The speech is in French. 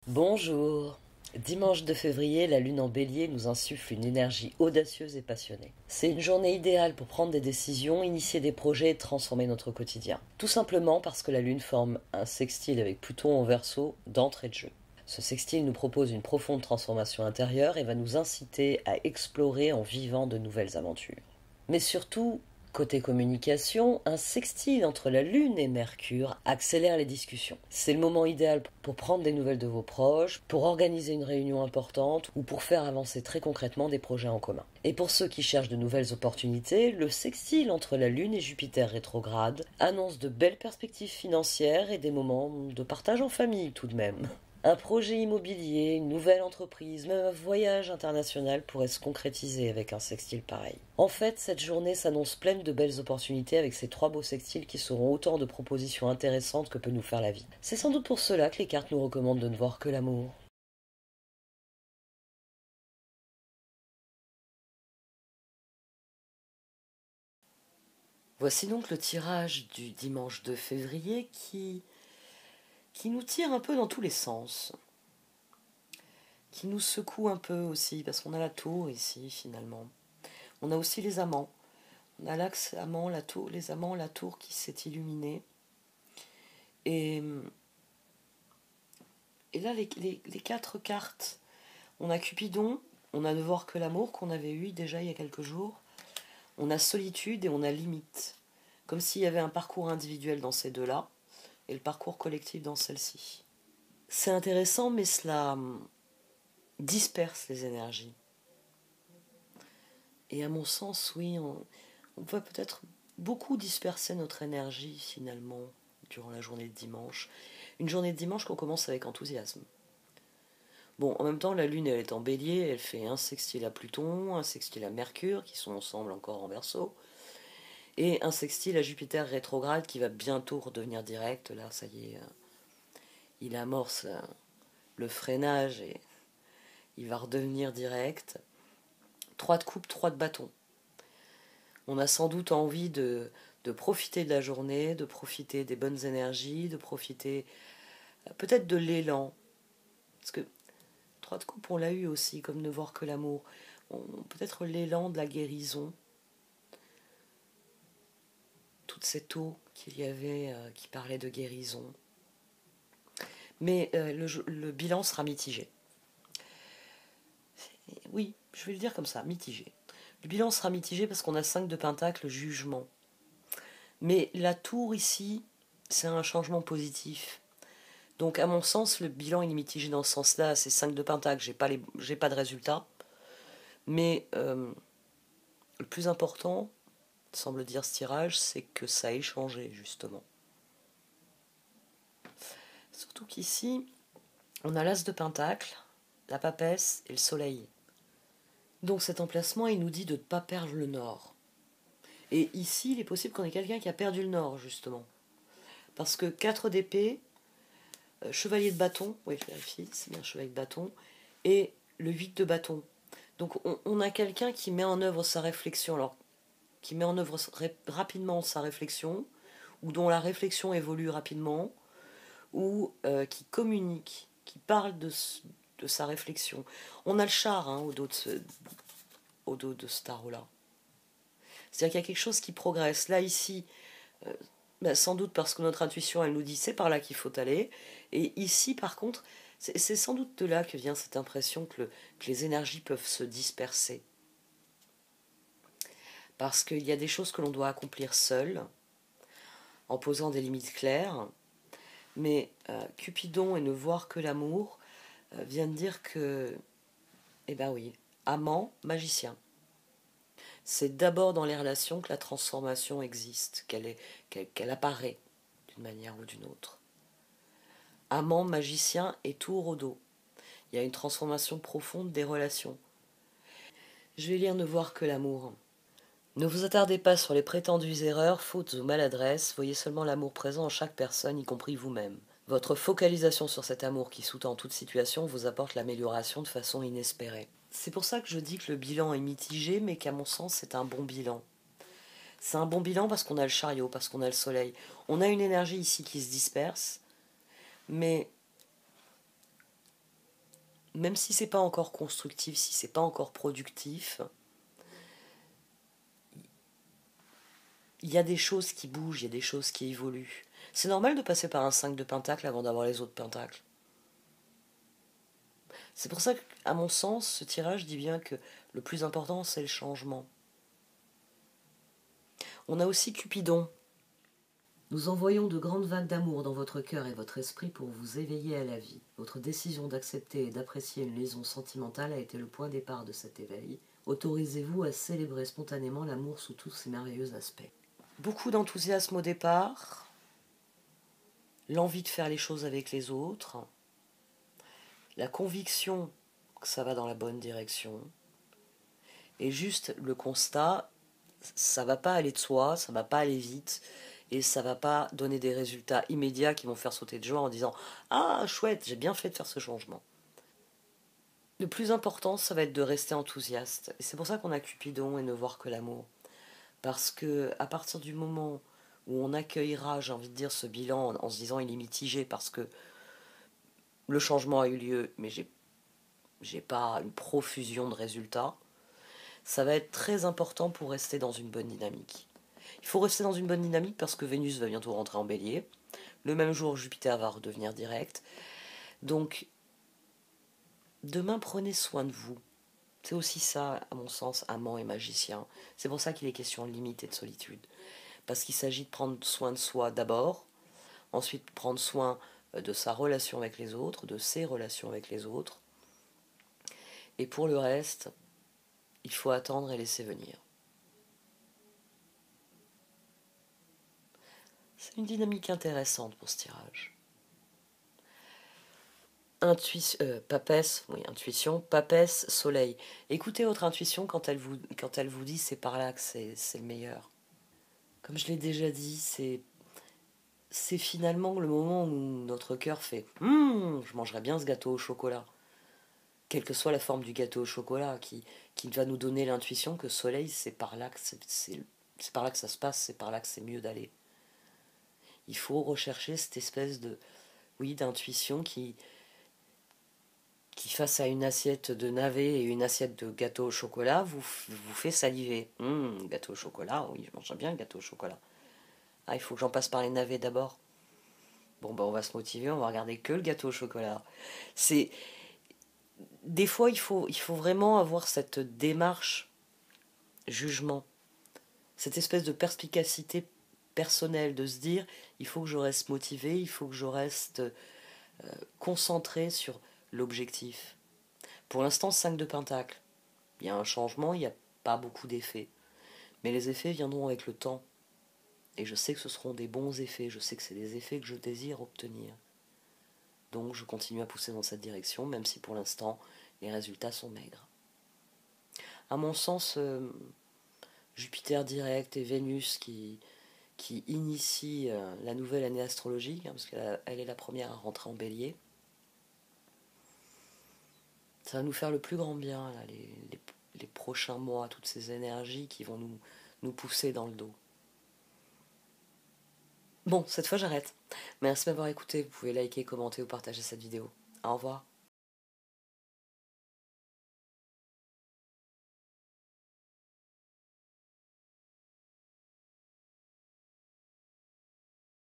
Bonjour. Dimanche 2 février, la lune en bélier nous insuffle une énergie audacieuse et passionnée. C'est une journée idéale pour prendre des décisions, initier des projets et transformer notre quotidien. Tout simplement parce que la lune forme un sextile avec Pluton en Verseau d'entrée de jeu. Ce sextile nous propose une profonde transformation intérieure et va nous inciter à explorer en vivant de nouvelles aventures. Mais surtout, côté communication, un sextile entre la Lune et Mercure accélère les discussions. C'est le moment idéal pour prendre des nouvelles de vos proches, pour organiser une réunion importante ou pour faire avancer très concrètement des projets en commun. Et pour ceux qui cherchent de nouvelles opportunités, le sextile entre la Lune et Jupiter rétrograde annonce de belles perspectives financières et des moments de partage en famille tout de même. Un projet immobilier, une nouvelle entreprise, même un voyage international pourrait se concrétiser avec un sextile pareil. En fait, cette journée s'annonce pleine de belles opportunités avec ces trois beaux sextiles qui seront autant de propositions intéressantes que peut nous faire la vie. C'est sans doute pour cela que les cartes nous recommandent de ne voir que l'amour. Voici donc le tirage du dimanche 2 février qui nous tire un peu dans tous les sens, qui nous secoue un peu aussi, parce qu'on a la tour ici finalement. On a aussi les amants. On a l'axe amant, la tour, les amants, la tour qui s'est illuminée. Et, et là, les quatre cartes, on a Cupidon, on a Ne voir que l'amour qu'on avait eu déjà il y a quelques jours, on a solitude et on a limite. Comme s'il y avait un parcours individuel dans ces deux-là et le parcours collectif dans celle-ci. C'est intéressant, mais cela disperse les énergies. Et à mon sens, oui, on peut peut-être beaucoup disperser notre énergie finalement durant la journée de dimanche. Une journée de dimanche qu'on commence avec enthousiasme. Bon, en même temps, la Lune, elle est en bélier, elle fait un sextile à Pluton, un sextile à Mercure, qui sont ensemble encore en Verseau, et un sextile à Jupiter rétrograde qui va bientôt redevenir direct. Là, ça y est, il amorce le freinage et il va redevenir direct. 3 de coupe, 3 de bâton. On a sans doute envie de profiter de la journée, de profiter des bonnes énergies, de profiter peut-être de l'élan. Parce que 3 de coupe, on l'a eu aussi, comme Ne voir que l'amour. Peut-être l'élan de la guérison. Toute cette eau qu'il y avait qui parlait de guérison. Mais le bilan sera mitigé. Oui, je vais le dire comme ça, mitigé. Le bilan sera mitigé parce qu'on a 5 de pentacle, jugement. Mais la tour ici, c'est un changement positif. Donc à mon sens, le bilan est mitigé dans ce sens-là. C'est 5 de pentacle, j'ai pas de résultat. Mais le plus important, semble dire ce tirage, c'est que ça ait changé, justement. Surtout qu'ici, on a l'as de pentacle, la papesse et le soleil. Donc cet emplacement, il nous dit de ne pas perdre le nord. Et ici, il est possible qu'on ait quelqu'un qui a perdu le nord, justement. Parce que 4 d'épée, chevalier de bâton, oui, je vérifie, c'est bien chevalier de bâton, et le 8 de bâton. Donc on a quelqu'un qui met en œuvre sa réflexion, alors qui met en œuvre rapidement sa réflexion, ou dont la réflexion évolue rapidement, ou qui communique, qui parle de sa réflexion. On a le char au dos de ce tarot-là. C'est-à-dire qu'il y a quelque chose qui progresse. Là, ici, sans doute parce que notre intuition, elle nous dit c'est par là qu'il faut aller. Et ici, par contre, c'est sans doute de là que vient cette impression que les énergies peuvent se disperser. Parce qu'il y a des choses que l'on doit accomplir seul, en posant des limites claires. Mais Cupidon et Ne voir que l'amour viennent dire que, eh ben oui, amant, magicien. C'est d'abord dans les relations que la transformation existe, qu'elle apparaît d'une manière ou d'une autre. Amant, magicien et tour au dos. Il y a une transformation profonde des relations. Je vais lire Ne voir que l'amour. Ne vous attardez pas sur les prétendues erreurs, fautes ou maladresses, voyez seulement l'amour présent en chaque personne, y compris vous-même. Votre focalisation sur cet amour qui sous-tend toute situation vous apporte l'amélioration de façon inespérée. C'est pour ça que je dis que le bilan est mitigé, mais qu'à mon sens, c'est un bon bilan. C'est un bon bilan parce qu'on a le chariot, parce qu'on a le soleil. On a une énergie ici qui se disperse, mais même si c'est pas encore constructif, si c'est pas encore productif, il y a des choses qui bougent, il y a des choses qui évoluent. C'est normal de passer par un 5 de pentacle avant d'avoir les autres pentacles. C'est pour ça qu'à mon sens, ce tirage dit bien que le plus important, c'est le changement. On a aussi Cupidon. Nous envoyons de grandes vagues d'amour dans votre cœur et votre esprit pour vous éveiller à la vie. Votre décision d'accepter et d'apprécier une liaison sentimentale a été le point départ de cet éveil. Autorisez-vous à célébrer spontanément l'amour sous tous ses merveilleux aspects. Beaucoup d'enthousiasme au départ, l'envie de faire les choses avec les autres, la conviction que ça va dans la bonne direction, et juste le constat, ça va pas aller de soi, ça va pas aller vite, et ça va pas donner des résultats immédiats qui vont faire sauter de joie en disant « Ah, chouette, j'ai bien fait de faire ce changement ». Le plus important, ça va être de rester enthousiaste. Et c'est pour ça qu'on a Cupidon et ne voir que l'amour. Parce que à partir du moment où on accueillera, j'ai envie de dire, ce bilan en se disant il est mitigé parce que le changement a eu lieu, mais j'ai pas une profusion de résultats, ça va être très important pour rester dans une bonne dynamique. Il faut rester dans une bonne dynamique parce que Vénus va bientôt rentrer en bélier. Le même jour, Jupiter va redevenir direct. Donc, demain, prenez soin de vous. C'est aussi ça, à mon sens, amant et magicien. C'est pour ça qu'il est question de limite et de solitude. Parce qu'il s'agit de prendre soin de soi d'abord, ensuite prendre soin de sa relation avec les autres, de ses relations avec les autres. Et pour le reste, il faut attendre et laisser venir. C'est une dynamique intéressante pour ce tirage. Papesse, oui, intuition, papesse, soleil. Écoutez votre intuition quand elle vous dit c'est par là que c'est le meilleur. Comme je l'ai déjà dit, c'est finalement le moment où notre cœur fait je mangerais bien ce gâteau au chocolat. Quelle que soit la forme du gâteau au chocolat, qui va nous donner l'intuition que soleil, c'est par là que c'est par là que ça se passe, c'est par là que c'est mieux d'aller. Il faut rechercher cette espèce d'intuition qui face à une assiette de navet et une assiette de gâteau au chocolat, vous fait saliver. Gâteau au chocolat, oui, je mange bien le gâteau au chocolat. Ah, il faut que j'en passe par les navets d'abord. Bon, on va se motiver, on va regarder que le gâteau au chocolat. Des fois, il faut vraiment avoir cette démarche jugement, cette espèce de perspicacité personnelle, de se dire, il faut que je reste motivé, il faut que je reste concentré sur l'objectif. Pour l'instant, 5 de pentacle. Il y a un changement, il n'y a pas beaucoup d'effets. Mais les effets viendront avec le temps. Et je sais que ce seront des bons effets, je sais que c'est des effets que je désire obtenir. Donc je continue à pousser dans cette direction, même si pour l'instant, les résultats sont maigres. À mon sens, Jupiter direct et Vénus qui initie la nouvelle année astrologique, parce qu'elle est la première à rentrer en bélier, ça va nous faire le plus grand bien, là, les prochains mois, toutes ces énergies qui vont nous pousser dans le dos. Bon, cette fois j'arrête. Merci de m'avoir écouté, vous pouvez liker, commenter ou partager cette vidéo. Au revoir.